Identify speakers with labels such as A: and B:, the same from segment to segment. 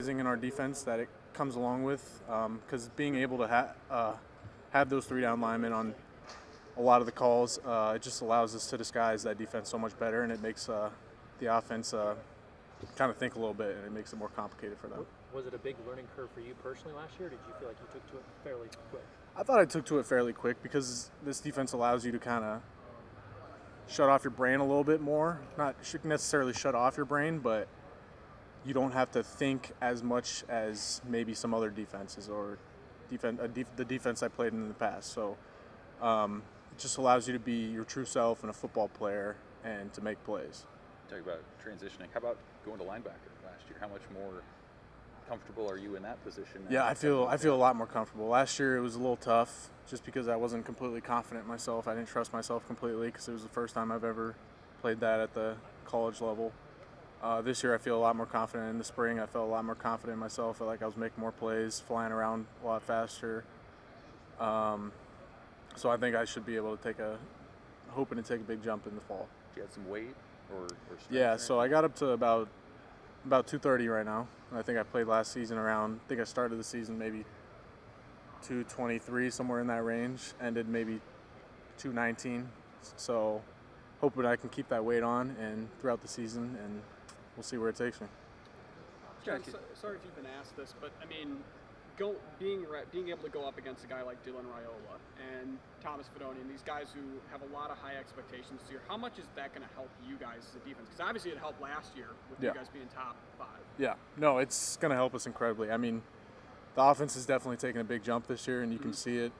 A: organizing in our defense that it comes along with, because being able to have those 3 down linemen on a lot of the calls, it just allows us to disguise that defense so much better, and it makes the offense kind of think a little bit, and it makes it more complicated for them.
B: Was it a big learning curve for you personally last year, or did you feel like you took to it fairly quick?
A: I thought I took to it fairly quick because this defense allows you to kind of shut off your brain a little bit more. Not necessarily shut off your brain, but you don't have to think as much as maybe some other defenses or the defense I played in the past. So it just allows you to be your true self and a football player and to make plays.
C: Talk about transitioning. How about going to linebacker last year? How much more comfortable are you in that position?
A: Yeah, I feel a lot more comfortable. Last year it was a little tough just because I wasn't completely confident in myself. I didn't trust myself completely because it was the first time I've ever played that at the college level. This year I feel a lot more confident. In the spring I felt a lot more confident in myself. I felt like I was making more plays, flying around a lot faster. So I think I should be able to hoping to take a big jump in the fall.
C: Do you have some weight or strength?
A: Yeah, so I got up to about 230 right now. I think I played last season around, I think I started the season maybe 223, somewhere in that range, ended maybe 219. So hoping I can keep that weight on and throughout the season, and we'll see where it takes me.
D: John, sorry if you've been asked this, but I mean, being able to go up against a guy like Dylan Raiola and Thomas Fedoni and these guys who have a lot of high expectations this year, how much is that going to help you guys as a defense? Because obviously it helped last year with you guys being top 5.
A: Yeah, no, it's going to help us incredibly. I mean, the offense is definitely taking a big jump this year, and you can see it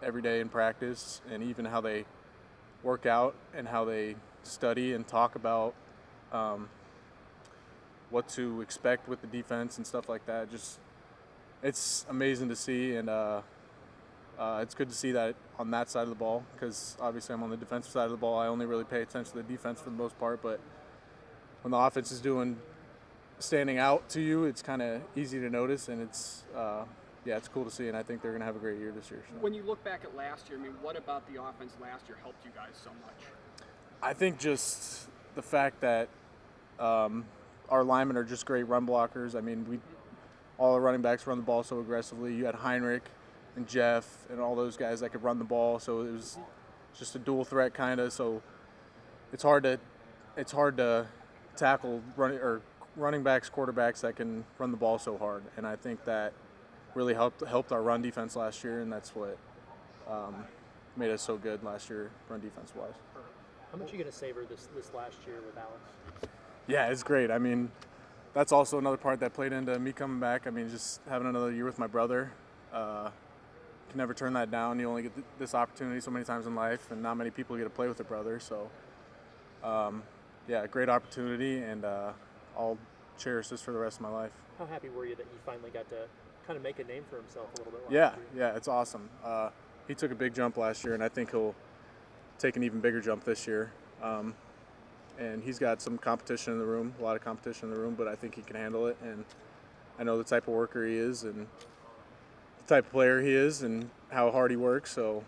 A: every day in practice, and even how they work out and how they study and talk about what to expect with the defense and stuff like that. Just it's amazing to see, and it's good to see that on that side of the ball, because obviously I'm on the defensive side of the ball. I only really pay attention to the defense for the most part, but when the offense is standing out to you, it's kind of easy to notice, and it's cool to see, and I think they're going to have a great year this year. So.
D: When you look back at last year, I mean, what about the offense last year helped you guys so much?
A: I think just the fact that our linemen are just great run blockers. I mean, all the running backs run the ball so aggressively. You had Heinrich and Jeff and all those guys that could run the ball, so it was just a dual threat kind of. So it's hard to tackle running backs, quarterbacks that can run the ball so hard, and I think that really helped our run defense last year, and that's what made us so good last year, run defense wise.
B: How much are you going to savor this last year with Alex?
A: Yeah, it's great. I mean, that's also another part that played into me coming back. I mean, just having another year with my brother. Can never turn that down. You only get this opportunity so many times in life, and not many people get to play with a brother. So, great opportunity, and I'll cherish this for the rest of my life.
B: How happy were you that he finally got to kind of make a name for himself a little bit last year?
A: Yeah, it's awesome. He took a big jump last year, and I think he'll take an even bigger jump this year. And he's got some competition in the room, a lot of competition in the room, but I think he can handle it. And I know the type of worker he is and the type of player he is and how hard he works, so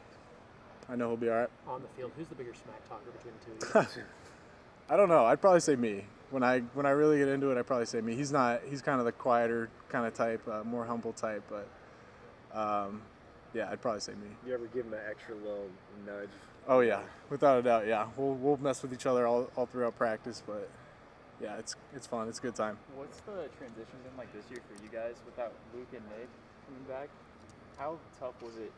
A: I know he'll be all right.
B: On the field, who's the bigger smack talker between the two of you?
A: I don't know. I'd probably say me. When I really get into it, I'd probably say me. He's kind of the quieter kind of type, more humble type, but I'd probably say me.
E: You ever give him an extra little nudge?
A: Oh yeah, without a doubt. Yeah, we'll mess with each other all throughout practice, but yeah, it's fun. It's a good time.
F: What's the transition been like this year for you guys without Luke and Nick coming back? How tough was it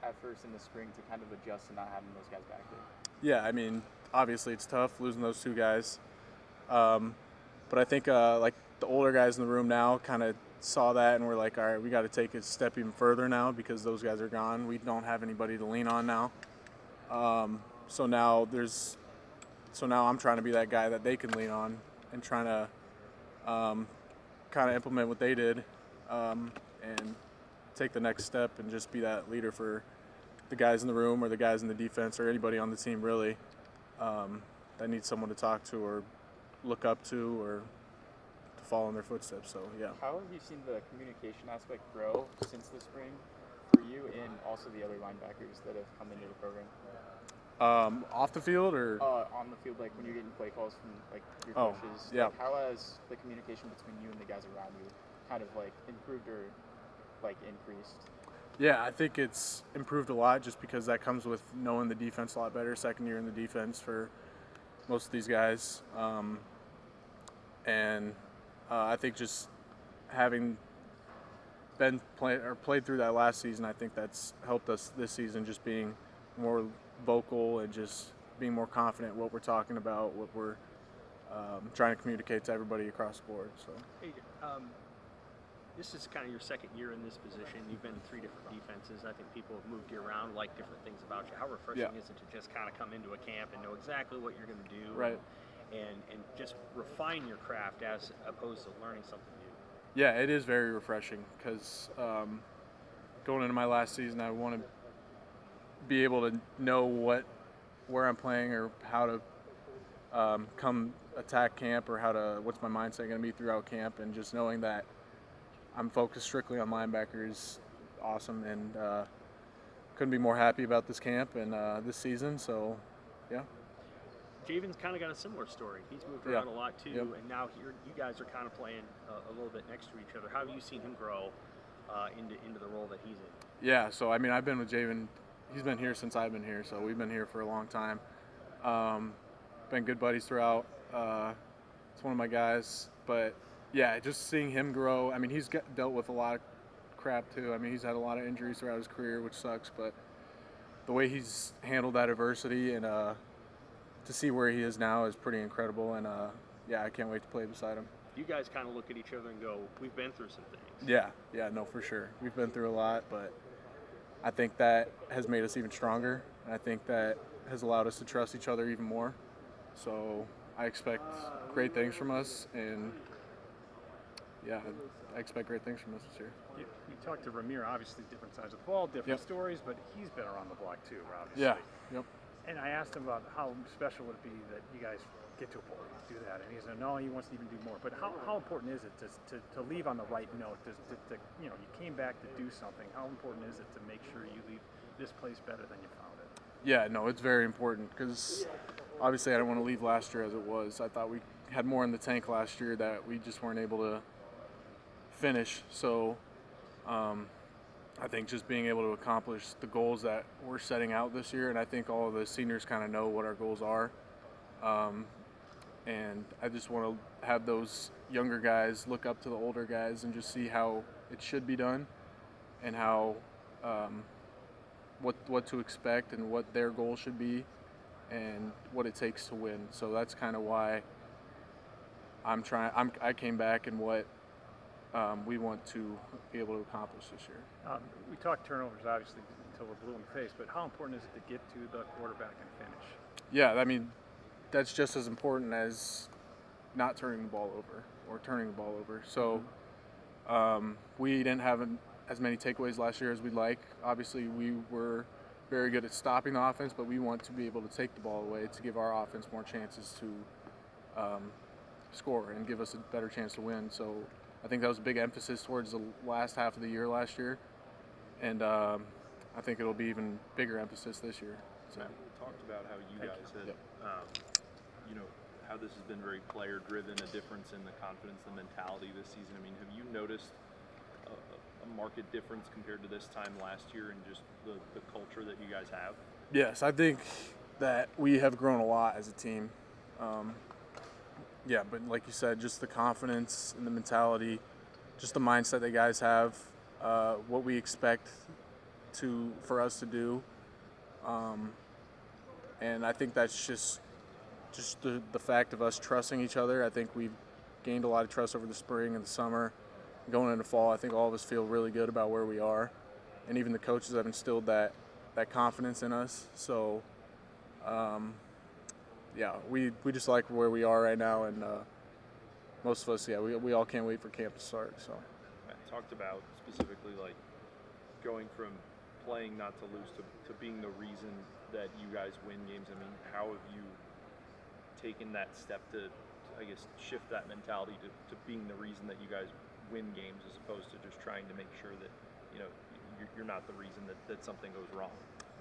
F: at first in the spring to kind of adjust to not having those guys back there?
A: Yeah, I mean, obviously it's tough losing those two guys, but I think like the older guys in the room now kind of saw that and we're like, all right, we got to take a step even further now because those guys are gone. We don't have anybody to lean on now. So now I'm trying to be that guy that they can lean on and trying to kind of implement what they did and take the next step and just be that leader for the guys in the room or the guys in the defense or anybody on the team really that needs someone to talk to or look up to or to follow in their footsteps. So yeah.
F: How have you seen the communication aspect grow since the spring for you and also the other linebackers that have come into the program?
A: Off the field or
F: on the field, like when you're getting play calls from like your coaches.
A: Yeah.
F: Like, how has the communication between you and the guys around you kind of like improved or like increased?
A: Yeah, I think it's improved a lot just because that comes with knowing the defense a lot better. Second year in the defense for most of these guys, and I think just having played through that last season, I think that's helped us this season, just being more vocal and just being more confident what we're talking about, what we're trying to communicate to everybody across the board. So.
G: Hey, this is kind of your second year in this position. You've been in 3 different defenses. I think people have moved you around, like different things about you. How refreshing is it to just kind of come into a camp and know exactly what you're going to do,
A: right?
G: And just refine your craft as opposed to learning something new?
A: Yeah, it is very refreshing because going into my last season, I want to be able to know where I'm playing or how to come attack camp or what's my mindset going to be throughout camp, and just knowing that I'm focused strictly on linebacker is awesome, and couldn't be more happy about this camp and this season. So, yeah.
G: Javen's kind of got a similar story. He's moved around a lot too, and now you guys are kind of playing a little bit next to each other. How have you seen him grow into the role that he's in?
A: Yeah, so I mean, I've been with Javen. He's been here since I've been here, so we've been here for a long time. Been good buddies throughout. It's one of my guys, but yeah, just seeing him grow. I mean, he's dealt with a lot of crap too. I mean, he's had a lot of injuries throughout his career, which sucks, but the way he's handled that adversity and to see where he is now is pretty incredible, and yeah, I can't wait to play beside him.
G: You guys kind of look at each other and go, we've been through some things.
A: Yeah, no, for sure. We've been through a lot, but I think that has made us even stronger. I think that has allowed us to trust each other even more. So I expect great things from us, and yeah, I expect great things from us this year.
H: You talked to Ramir, obviously different sides of the ball, different stories, but he's been around the block too, obviously.
A: Yeah, yep.
H: And I asked him about how special would it be that you guys get to a bowl and do that, and he said no, he wants to even do more. But how important is it to leave on the right note? To you came back to do something. How important is it to make sure you leave this place better than you found it?
A: Yeah, no, it's very important because obviously I didn't want to leave last year as it was. I thought we had more in the tank last year that we just weren't able to finish. So I think just being able to accomplish the goals that we're setting out this year, and I think all of the seniors kind of know what our goals are. And I just want to have those younger guys look up to the older guys and just see how it should be done and how what to expect and what their goal should be and what it takes to win. So that's kind of why I came back and what we want to be able to accomplish this year.
H: We talked turnovers, obviously, until we're blue in the face, but how important is it to get to the quarterback and finish?
A: Yeah, I mean, that's just as important as not turning the ball over or turning the ball over. So we didn't have as many takeaways last year as we'd like. Obviously, we were very good at stopping the offense, but we want to be able to take the ball away to give our offense more chances to score and give us a better chance to win. So I think that was a big emphasis towards the last half of the year last year, and I think it'll be even bigger emphasis this year. So.
I: Matt, we talked about how you guys had, how this has been very player-driven, a difference in the confidence, the mentality this season. I mean, have you noticed a marked difference compared to this time last year and just the culture that you guys have?
A: Yes, I think that we have grown a lot as a team. Yeah, but like you said, just the confidence and the mentality, just the mindset that guys have, what we expect for us to do. And I think that's just the fact of us trusting each other. I think we've gained a lot of trust over the spring and the summer. Going into fall, I think all of us feel really good about where we are. And even the coaches have instilled that confidence in us. So, yeah, we just like where we are right now. And most of us, yeah, we all can't wait for camp to start. So,
I: Matt talked about specifically like going from playing not to lose to being the reason that you guys win games. I mean, how have you taken that step to, I guess, shift that mentality to being the reason that you guys win games as opposed to just trying to make sure that, you're not the reason that something goes wrong?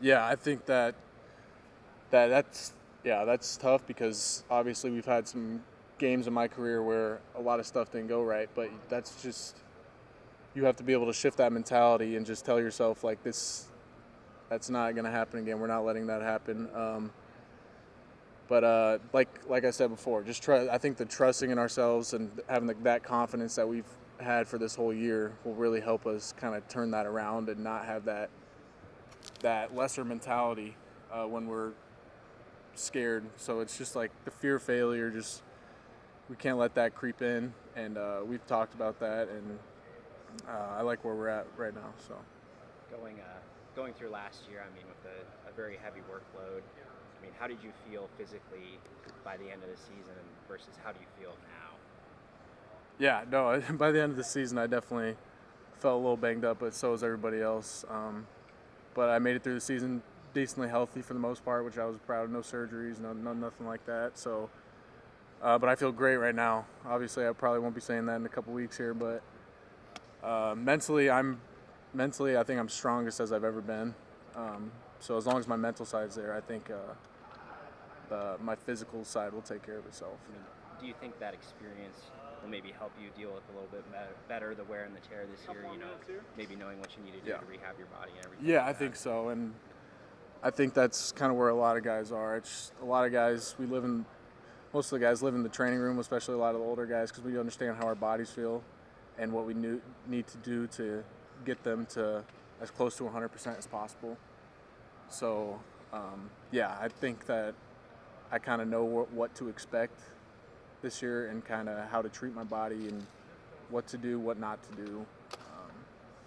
I: Yeah,
A: I think that's tough because obviously we've had some games in my career where a lot of stuff didn't go right, but that's just you have to be able to shift that mentality and just tell yourself like that's not going to happen again. We're not letting that happen. But like I said before, I think the trusting in ourselves and having that confidence that we've had for this whole year will really help us kind of turn that around and not have that lesser mentality when we're scared. So it's just like the fear of failure, we can't let that creep in, and we've talked about that, and I like where we're at right now. So
J: going through last year, I mean, with a very heavy workload, I mean, how did you feel physically by the end of the season versus how do you feel now?
A: Yeah, no, by the end of the season, I definitely felt a little banged up, but so was everybody else. But I made it through the season decently healthy for the most part, which I was proud of. No surgeries, nothing like that. So, but I feel great right now. Obviously, I probably won't be saying that in a couple weeks here, but mentally, I think I'm strongest as I've ever been. So as long as my mental side's there, I think my physical side will take care of itself.
J: I mean, do you think that experience will maybe help you deal with a little bit better the wear and the tear this year? You know, maybe knowing what you need to do to rehab your body and everything.
A: Yeah, I think so, and I think that's kind of where a lot of guys are. It's a lot of guys. Most of the guys live in the training room, especially a lot of the older guys, because we understand how our bodies feel and what we need to do to get them to as close to 100% as possible. So, I think that I kind of know what to expect this year and kind of how to treat my body and what to do, what not to do.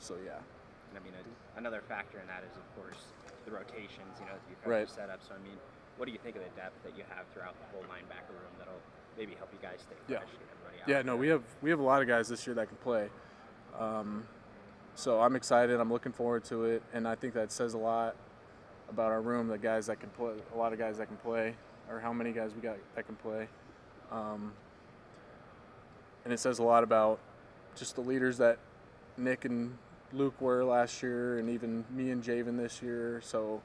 J: And I mean, another factor in that is, of course, the rotations, you know, that you've got
A: Right.
J: set up. So, I mean, what do you think of the depth that you have throughout the whole linebacker room that'll maybe help you guys stay fresh and everybody out?
A: Yeah, no, we have a lot of guys this year that can play. So I'm excited. I'm looking forward to it, and I think that says a lot about our room. The guys that can play, a lot of guys that can play, or how many guys we got that can play. And it says a lot about just the leaders that Nick and Luke were last year, and even me and Javen this year. So,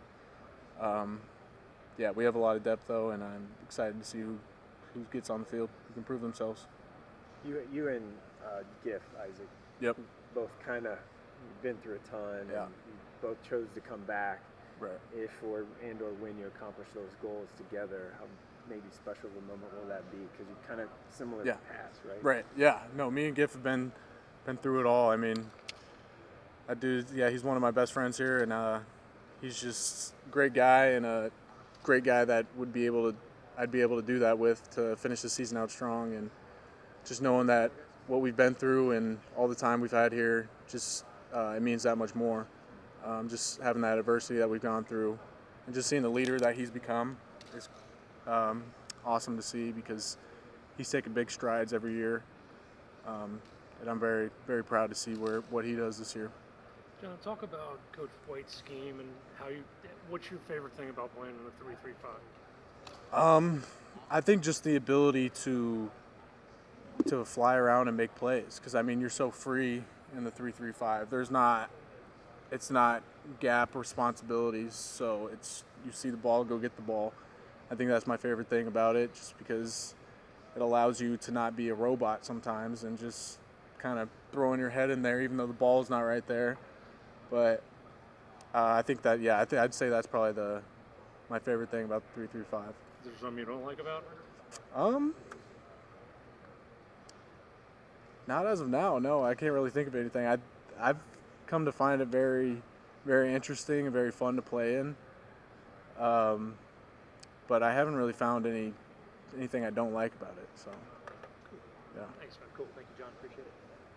A: we have a lot of depth though, and I'm excited to see who gets on the field, who can prove themselves.
E: You and Giff, Isaac.
A: Yep.
E: Both kind of been through a ton.
A: Yeah.
E: And you both chose to come back.
A: Right.
E: If or when you accomplish those goals together, how maybe special of a moment will that be? Because you're kind of similar paths, right?
A: Right. Yeah. No, me and Giff have been through it all. I mean, that dude. Yeah, he's one of my best friends here, and he's just a great guy and a great guy that I'd be able to do that with to finish the season out strong. And just knowing that what we've been through and all the time we've had here, just it means that much more. Just having that adversity that we've gone through, and just seeing the leader that he's become is awesome to see, because he's taking big strides every year, and I'm very, very proud to see what he does this year.
K: John, talk about Coach White's scheme and what's your favorite thing about playing in the 3-3-5?
A: I think just the ability to fly around and make plays, because I mean, you're so free in the 3-3-5. It's not gap responsibilities, so you see the ball, go get the ball. I think that's my favorite thing about it, just because it allows you to not be a robot sometimes and just kind of throwing your head in there even though the ball's not right there. But I think that, I'd say that's probably my favorite thing about the 3-3-5.
K: Is there something you don't like about
A: it? Not as of now, no. I can't really think of anything. I've come to find it very, very interesting and very fun to play in. But I haven't really found anything I don't like about it. So, yeah.
B: Thanks, man. Cool. Thank you, John. Appreciate it.